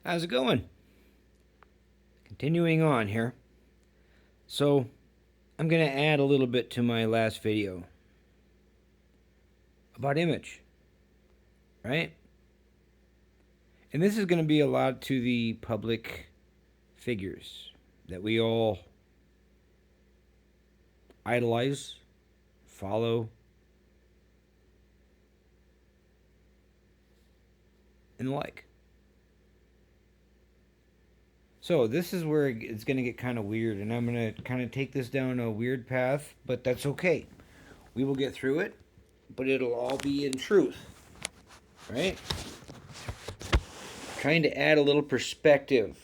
How's it going? Continuing on here. So, I'm going to add a little bit to my last video about image, right? And this is going to be a lot to the public figures that we all idolize, follow, and like. So, this is where it's going to get kind of weird, and I'm going to kind of take this down a weird path, but that's okay. We will get through it, but it'll all be in truth, right? Trying to add a little perspective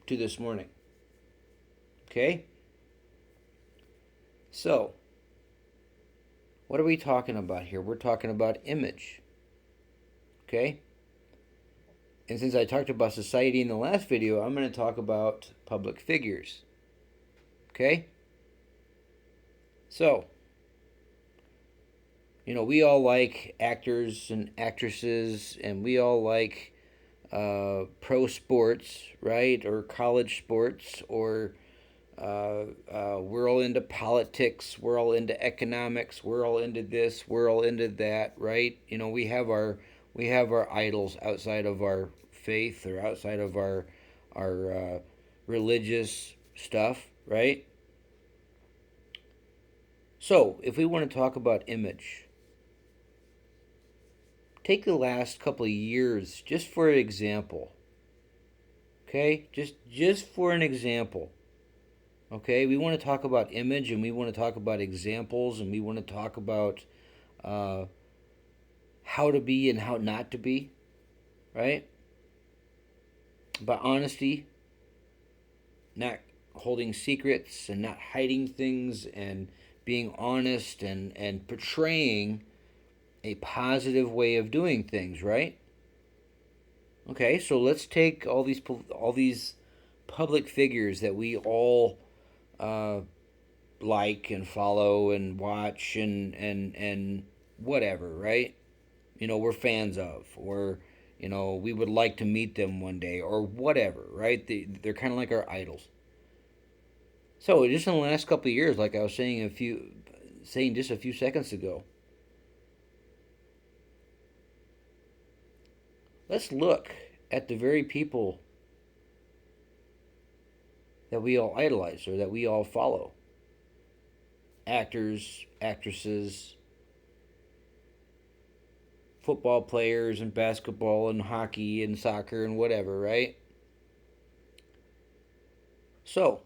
to this morning. Okay? So, what are we talking about here? We're talking about image. Okay? And since I talked about society in the last video, I'm going to talk about public figures. Okay? So, we all like actors and actresses, and we all like pro sports, right? Or college sports, or we're all into politics, we're all into economics, we're all into this, we're all into that, right? We have our idols outside of our faith or outside of our religious stuff, right? So, if we want to talk about image, take the last couple of years just for an example. Okay? Just for an example. Okay, we want to talk about image, and we want to talk about examples, and we want to talk about uh, how to be and how not to be, right? About honesty, not holding secrets, and not hiding things, and being honest, and portraying a positive way of doing things, right? Okay, so let's take all these public figures that we all uh, like and follow and watch and whatever, right? We're fans of, or we would like to meet them one day, or whatever, right? They're kind of like our idols. So just in the last couple of years, like I was saying just a few seconds ago, let's look at the very people that we all idolize or that we all follow. Actors, actresses, football players, and basketball, and hockey, and soccer, and whatever, right? So,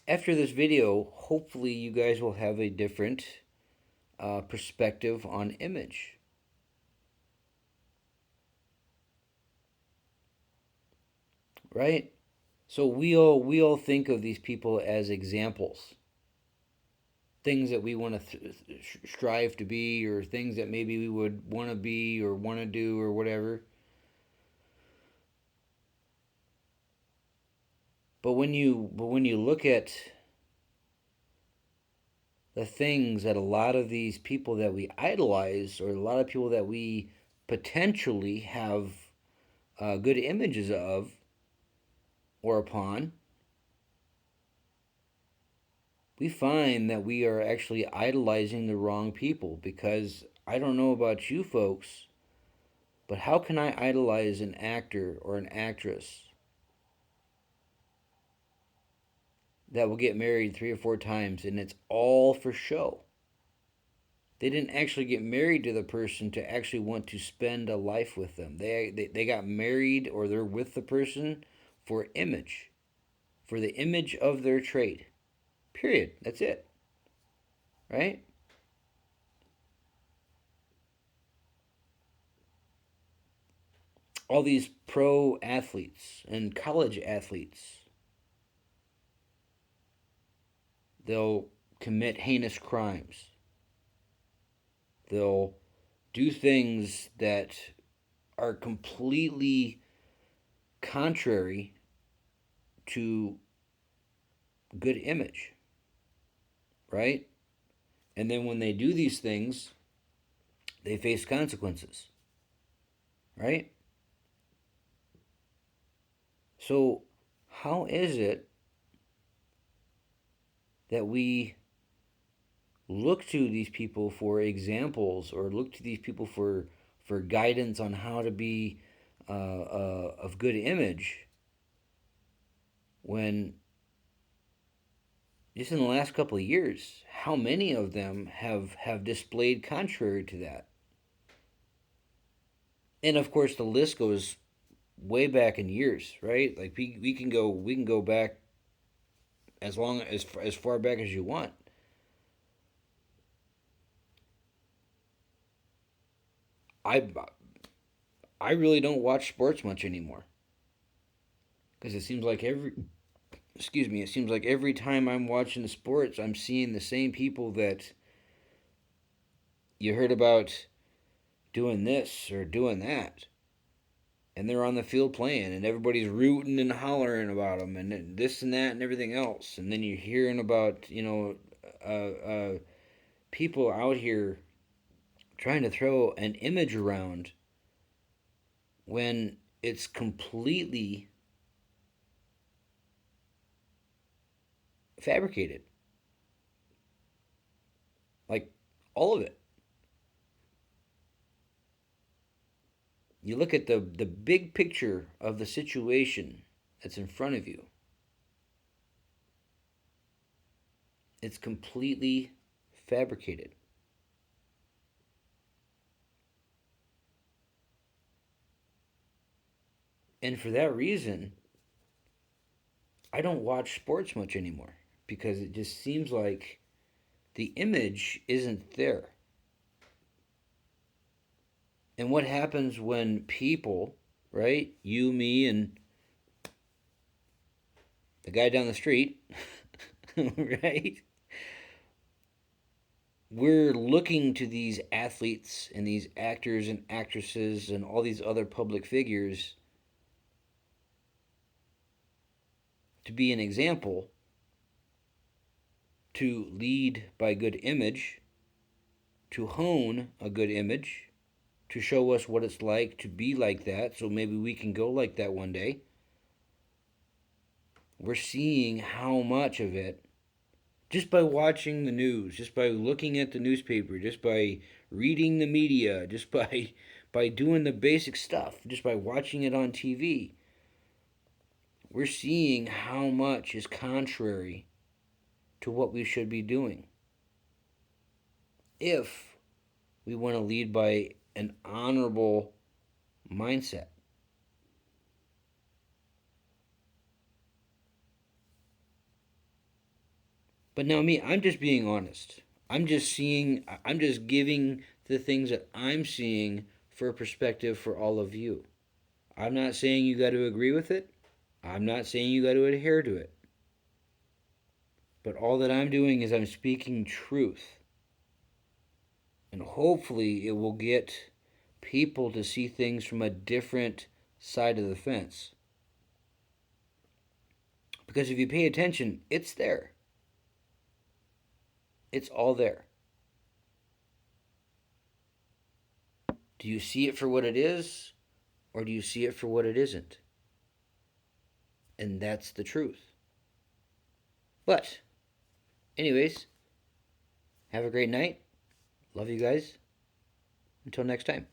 after this video, hopefully you guys will have a different perspective on image. Right? So we all think of these people as examples, things that we want to strive to be, or things that maybe we would want to be or want to do or whatever. But when you look at the things that a lot of these people that we idolize, or a lot of people that we potentially have good images of or upon, we find that we are actually idolizing the wrong people. Because I don't know about you folks, but how can I idolize an actor or an actress that will get married 3 or 4 times and it's all for show? They didn't actually get married to the person to actually want to spend a life with them. They got married, or they're with the person for image, for the image of their trade. Period. That's it. Right? All these pro athletes and college athletes, they'll commit heinous crimes. They'll do things that are completely contrary to good image, right? And then when they do these things, they face consequences, right? So, how is it that we look to these people for examples or look to these people for guidance on how to be of good image when just in the last couple of years, how many of them have displayed contrary to that? And of course, the list goes way back in years, right? Like we can go back as far back as you want. I I really don't watch sports much anymore because it seems like every time I'm watching the sports, I'm seeing the same people that you heard about doing this or doing that, and they're on the field playing, and everybody's rooting and hollering about them, and this and that and everything else, and then you're hearing about people out here trying to throw an image around when it's completely fabricated, like all of it. You look at the big picture of the situation that's in front of you, it's completely fabricated. And for that reason, I don't watch sports much anymore because it just seems like the image isn't there. And what happens when people, right, you, me, and the guy down the street, right, we're looking to these athletes and these actors and actresses and all these other public figures to be an example, to lead by good image, to hone a good image, to show us what it's like to be like that, so maybe we can go like that one day. We're seeing how much of it, just by watching the news, just by looking at the newspaper, just by reading the media, just by doing the basic stuff, just by watching it on TV, we're seeing how much is contrary to what we should be doing. If we want to lead by an honorable mindset. But now, me, I'm just being honest. I'm just giving the things that I'm seeing for a perspective for all of you. I'm not saying you got to agree with it. I'm not saying you got to adhere to it. But all that I'm doing is I'm speaking truth. And hopefully it will get people to see things from a different side of the fence. Because if you pay attention, it's there. It's all there. Do you see it for what it is, or do you see it for what it isn't? And that's the truth. But, anyways, have a great night. Love you guys. Until next time.